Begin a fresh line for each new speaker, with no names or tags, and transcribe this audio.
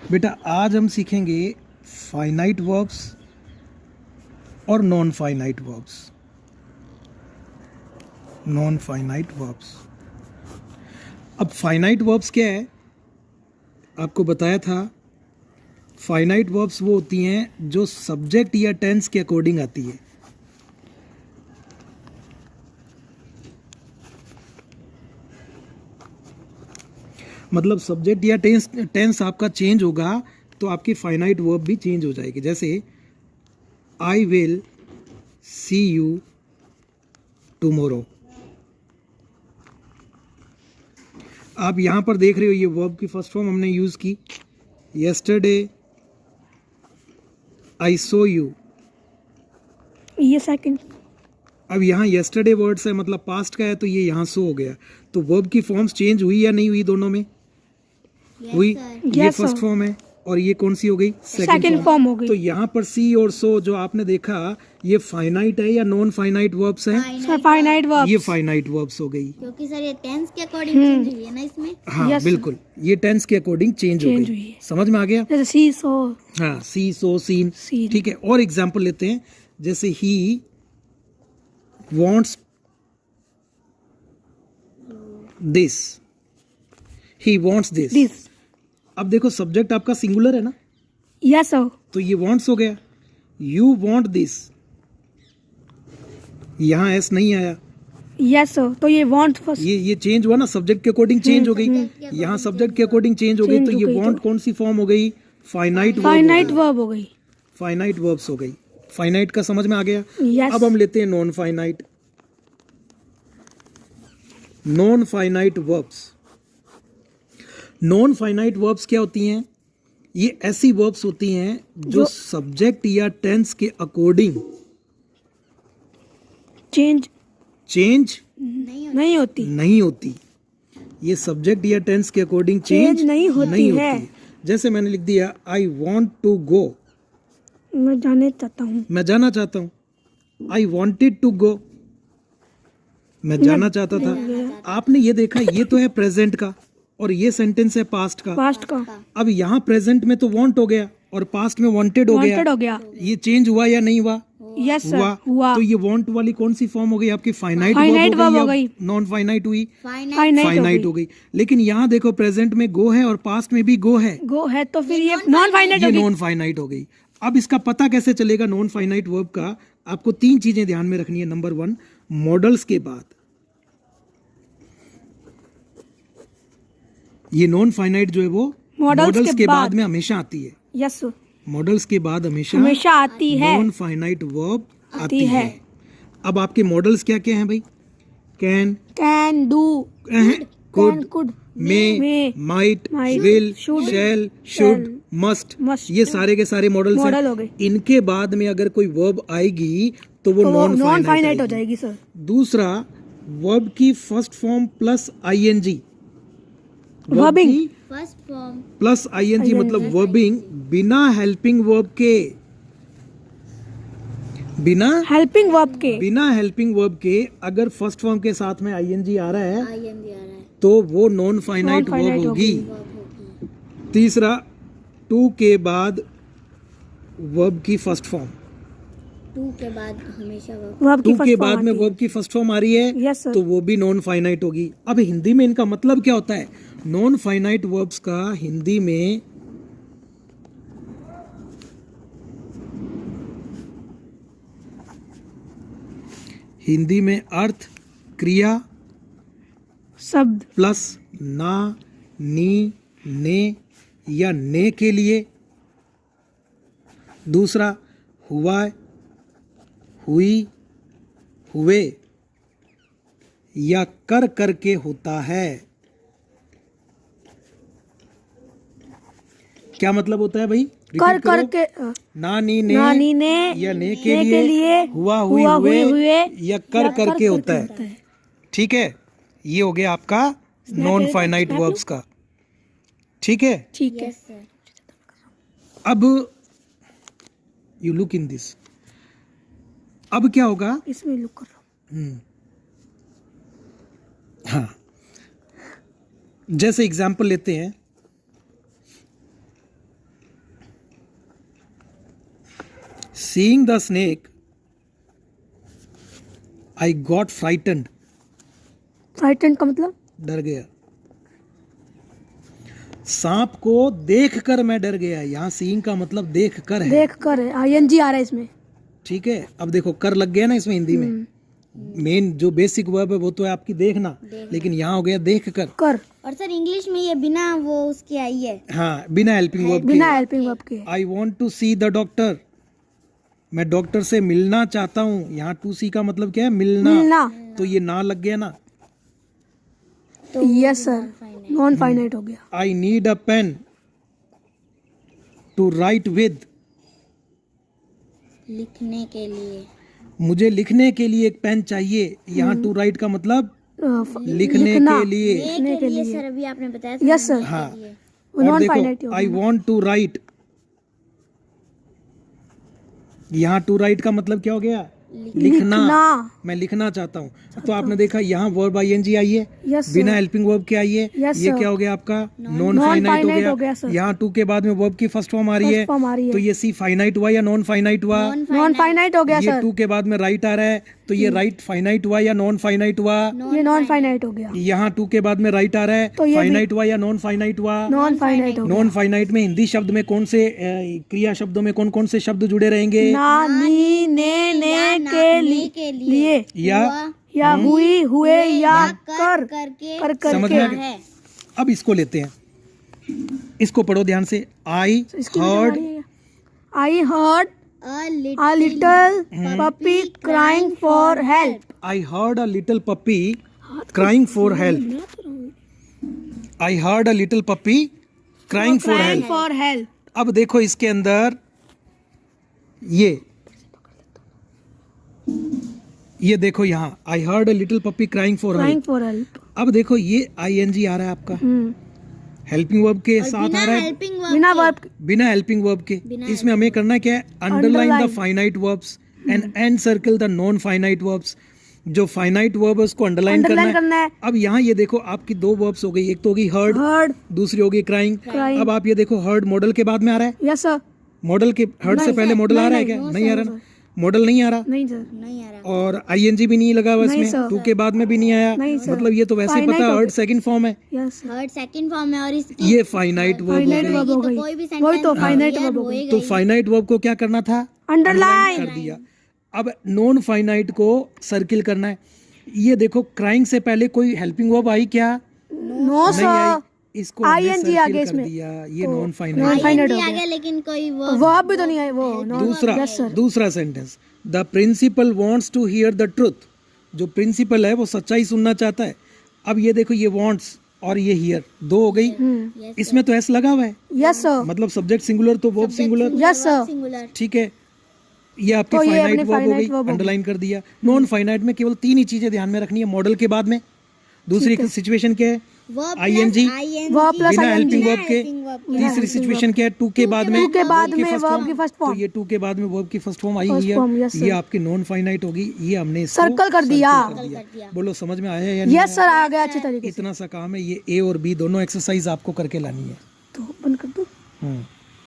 बेटा आज हम सीखेंगे फाइनाइट वर्ब्स और non finite verbs. Non finite verbs. अब फाइनाइट वर्ब्स क्या है, आपको बताया था। फाइनाइट वर्ब्स वो होती हैं जो सब्जेक्ट या टेंस के अकॉर्डिंग आती है। मतलब सब्जेक्ट या टेंस आपका चेंज होगा तो आपकी फाइनाइट वर्ब भी चेंज हो जाएगी। जैसे I will see you tomorrow. आप यहां पर देख रहे हो ये वर्ब की फर्स्ट फॉर्म हमने यूज की। यस्टरडे आई सो यू,
ये सेकंड।
अब यहाँ यस्टरडे वर्ड्स है मतलब पास्ट का है, तो ये यहाँ सो हो गया। तो वर्ब की फॉर्म्स चेंज हुई या नहीं हुई? दोनों में हुई। ये फर्स्ट फॉर्म है और ये कौन सी हो गई?
सेकंड फॉर्म हो गई।
तो यहाँ पर सी और सो जो आपने देखा, ये फाइनाइट है या नॉन फाइनाइट वर्ब्स हैं?
Finite verbs.
ये फाइनाइट वर्ब्स हो गई
क्योंकि सर ये टेंस के अकॉर्डिंग चेंज हुई है ना इसमें।
हाँ
Yes,
बिल्कुल, ये टेंस के अकॉर्डिंग चेंज हो
हुई
गई।
है।
समझ में आ गया?
जैसे सी सो।
हाँ, सी सो सीन।
Seen।
ठीक है, और एग्जाम्पल लेते हैं। जैसे ही wants this, he wants this।
This.
अब देखो सब्जेक्ट आपका सिंगुलर है ना,
यस सर।
तो ये wants हो गया। you want this, यहाँ एस नहीं आया,
यस सर। तो ये वांट फर्स्ट।
ये चेंज हुआ ना, सब्जेक्ट के अकॉर्डिंग चेंज हो गई। यहाँ सब्जेक्ट के अकॉर्डिंग चेंज हो गई, तो
Change
ये
हो गई
want
तो।
कौन सी फॉर्म हो गई? फाइनाइट
फाइनाइट वर्ब हो गई।
फाइनाइट वर्ब्स हो गई। फाइनाइट का समझ में आ गया?
यस।
अब हम लेते हैं non finite. Non finite verbs. Non finite verbs क्या होती हैं? ये ऐसी वर्ब्स होती हैं जो सब्जेक्ट या टेंस के अकॉर्डिंग
चेंज
चेंज
नहीं होती।
नहीं होती। ये सब्जेक्ट या टेंस के अकॉर्डिंग चेंज
नहीं होती है।
जैसे मैंने लिख दिया आई वॉन्ट टू गो,
मैं जाने चाहता हूँ।
मैं जाना चाहता हूँ। आई वॉन्टेड टू गो, मैं जाना चाहता था। आपने ये देखा, ये तो है प्रेजेंट का और ये सेंटेंस है पास्ट का।
पास्ट का।
अब यहाँ प्रेजेंट में तो वांट हो गया और पास्ट में वांटेड हो
वांटेड हो
गया।
गया।
ये चेंज हुआ या नहीं हुआ?
Yes sir. हुआ।
तो ये वांट वाली कौन सी फॉर्म हो गई आपकी? फाइनाइट
Finite
वर्ब
verb
हो
हो
गई
गई।
या नॉन फाइनाइट हुई?
फाइनाइट
हो गई। लेकिन यहाँ देखो प्रेजेंट में गो है और पास्ट में भी गो है,
गो है तो फिर ये नॉन फाइनाइट
ये
हो गई।
नॉन फाइनाइट हो गई। अब इसका पता कैसे चलेगा नॉन फाइनाइट वर्ब का? आपको तीन चीजें ध्यान में रखनी है। नंबर 1, मॉडल्स के बाद। ये नॉन फाइनाइट जो है वो मॉडल्स के बाद में हमेशा आती है।
Yes sir.
मॉडल्स के बाद हमेशा
आती है।
नॉन फाइनाइट वर्ब आती
है।
है। अब आपके मॉडल्स क्या क्या हैं भाई? Can,
can, do,
could,
could,
may, might,
might,
will,
should,
shall, should, must.
must।
ये सारे के सारे मॉडल्स
मॉडल हो
हैं।
गए।
इनके बाद में अगर कोई वर्ब आएगी तो वो नॉन
फाइनाइट
फाइनाइट
हो जाएगी सर।
दूसरा, वर्ब की first form plus ING.
Verbing.
First form
plus ING मतलब वर्बिंग बिना हेल्पिंग वर्ब के।
हेल्पिंग वर्ब के।
बिना हेल्पिंग वर्ब के अगर फर्स्ट फॉर्म के साथ में आईएनजी आ रहा है
आईएनजी आ रहा है
तो वो नॉन फाइनाइट वर्ब
Non-finite
होगी।
वर्ब होगी।
तीसरा, टू के बाद वर्ब की फर्स्ट फॉर्म।
टू के बाद हमेशा वर्ब।
वर्ब
टू
की
के
फर्स्ट
बाद में वर्ब की फर्स्ट फॉर्म आ रही है
Yes, sir।
तो वो भी नॉन फाइनाइट होगी। अब हिंदी में इनका मतलब क्या होता है? नॉन फाइनाइट वर्ब्स का हिंदी में अर्थ क्रिया
शब्द
प्लस ना, नी, ने या ने के लिए। दूसरा, हुआ, हुई, हुए या कर करके होता है। क्या मतलब होता है भाई?
कर
Repeat करो।
करके।
ना, नी, ने या ने के लिए, हुआ, हुई, हुए या कर करके होता है। ठीक है, ये हो गया आपका नॉन फाइनाइट वर्ब्स का। ठीक है,
ठीक है।
Yes sir.
अब यू लुक इन दिस। अब क्या होगा?
इसमें लुक कर लो।
हाँ, जैसे एग्जाम्पल लेते हैं। Seeing the snake I got frightened,
frightened का मतलब
डर गया। सांप को देखकर मैं डर गया, यहाँ सीइंग का मतलब देख कर है,
देख कर है, ING आ रहा है इसमें।
ठीक है। अब देखो कर लग गया ना इसमें हिंदी में, मेन जो बेसिक वर्ब है वो तो है आपकी देखना, लेकिन यहाँ हो गया देख कर।
कर,
और सर इंग्लिश में ये बिना वो उसके आई है।
हाँ, बिना हेल्पिंग वर्ब
बिना
के।
हेल्पिंग वर्ब के।
I want to see the doctor, मैं डॉक्टर से मिलना चाहता हूँ। यहाँ टू सी का मतलब क्या है, मिलना,
मिलना।
तो ये ना लग गया ना।
तो
यस सर, नॉन फाइनाइट हो गया।
I need a pen to write with,
लिखने के लिए।
मुझे लिखने के लिए एक पेन चाहिए। यहाँ टू राइट का मतलब लिखने
लिखना।
के लिए।
लिखने के लिए सर अभी आपने बताया था।
यस सर,
हाँ,
वो
और
नॉन फाइनाइट
देखो
हो
आई
गया।
वॉन्ट टू राइट, यहाँ टू राइट का मतलब क्या हो गया, लिखना।
लिखना।
मैं लिखना चाहता हूँ। तो आपने देखा यहाँ वर्ब ING आई है,
यस सर।
बिना हेल्पिंग वर्ब के आई है।
Yes,
ये
sir.
क्या हो गया आपका, नॉन
Non-finite
फाइनाइट
हो
हो
गया,
गया।
sir.
यहाँ टू के बाद में वर्ब की फर्स्ट फॉर्म आ रही
First form आ रही
है,
है।
तो ये सी फाइनाइट हुआ या नॉन फाइनाइट हुआ।
नॉन फाइनाइट हो गया
ये
सर,
टू के बाद में राइट आ रहा है, तो ये राइट फाइनाइट हुआ या नॉन फाइनाइट हुआ।
ये नॉन फाइनाइट हो गया।
यहाँ टू के बाद में राइट आ रहा है,
तो ये भी-
फाइनाइट हुआ या नॉन फाइनाइट हुआ।
नॉन फाइनाइट हो गया।
नॉन फाइनाइट में हिंदी शब्द में कौन से क्रिया शब्दों में कौन कौन से शब्द जुड़े रहेंगे,
ना, नी, ने के लिए,
या
हुई, हुए, या कर,
करके
कर
समझ
करके।
में आ गया? अब इसको लेते हैं, इसको पढ़ो ध्यान से। I heard,
I heard a little puppy crying for help.
I heard a little puppy crying for help, I heard a little puppy crying for
Crying
help.
for help.
अब देखो इसके अंदर ये देखो यहाँ I heard a little puppy crying for
Crying
help.
for help.
अब देखो ये ING आ रहा है आपका, हेल्पिंग वर्ब के साथ आ रहा है,
बिना वर्ब
बिना हेल्पिंग वर्ब के। इसमें हमें करना क्या है, underline the
Underline.
Finite verbs and circle the non finite verbs. जो फाइनाइट वर्ब है उसको अंडरलाइन
अंडरलाइन करना
है।
है।
अब यहाँ ये देखो आपकी दो वर्ब्स हो गई, एक तो होगी हर्ड,
heard.
दूसरी होगी क्राइंग।
Crying.
अब आप ये देखो हर्ड मॉडल के बाद में आ रहा है,
Yes sir.
मॉडल के हर्ड से पहले मॉडल आ रहा है क्या, नहीं आ रहा ना, मॉडल नहीं आ रहा,
नहीं सर,
नहीं आ रहा।
और ING भी नहीं लगा हुआ
नहीं
इसमें,
sir.
टू के बाद में भी नहीं आया,
नहीं sir.
मतलब ये तो वैसे ही
Finite
पता है
हो
हर्ड
गया।
सेकंड फॉर्म है,
yes sir.
Third second form में, और इसकी
ये फाइनाइट वर्ब हो
फाइनाइट
गई।
वर्ब हो
तो
गई,
कोई भी
वही तो
sentence
फाइनाइट
clear
वर्ब हो
होएगा
गई।
तो
ही।
फाइनाइट वर्ब को क्या करना था,
अंडरलाइन।
कर दिया। अब नॉन फाइनाइट को सर्किल करना है। ये देखो क्राइंग से पहले कोई हेल्पिंग वर्ब आई क्या,
नो
नहीं आई,
सर,
इसको हमने
ING
सर्किल
आगे
कर
इसमें।
दिया, ये
तो
नॉन फाइनाइट।
non-finite हो
ING आ
गया।
गया, लेकिन कोई वो
वर्ब भी तो नहीं है वो। no.
दूसरा
Yes sir.
दूसरा sentence, the principal wants to hear the truth, जो प्रिंसिपल है वो सच्चाई सुनना चाहता है। अब ये देखो ये वांट्स और ये हियर दो हो गई, इसमें तो एस लगा हुआ है,
Yes sir.
मतलब सब्जेक्ट सिंगुलर तो verb singular,
Yes sir.
Singular.
ठीक है। ये आपकी
तो ये
फाइनाइट
अपनी
वर्ब हो
finite
गई,
verb हो गई।
अंडरलाइन कर दिया। नॉन फाइनाइट में केवल तीन ही चीजें ध्यान में रखनी है, मॉडल के बाद में दूसरी सिचुएशन क्या है, ING
वर्ब प्लस
बिना
ING।
हेल्पिंग वर्ब के।
helping
तीसरी सिचुएशन क्या है, टू के बाद में
टू के बाद में
first
वर्ब
form।
की फर्स्ट
तो
फॉर्म।
ये टू के बाद में वर्ब की फर्स्ट फॉर्म आई
First
है,
form, yes,
ये
sir.
आपकी नॉन फाइनाइट होगी। ये हमने इसको
सर्कल कर दिया।
बोलो समझ में आया या नहीं?
यस सर, आ गया अच्छे तरीके से।
इतना सा काम है, ये A और B दोनों एक्सरसाइज आपको करके लानी है।
तो बंद कर दो।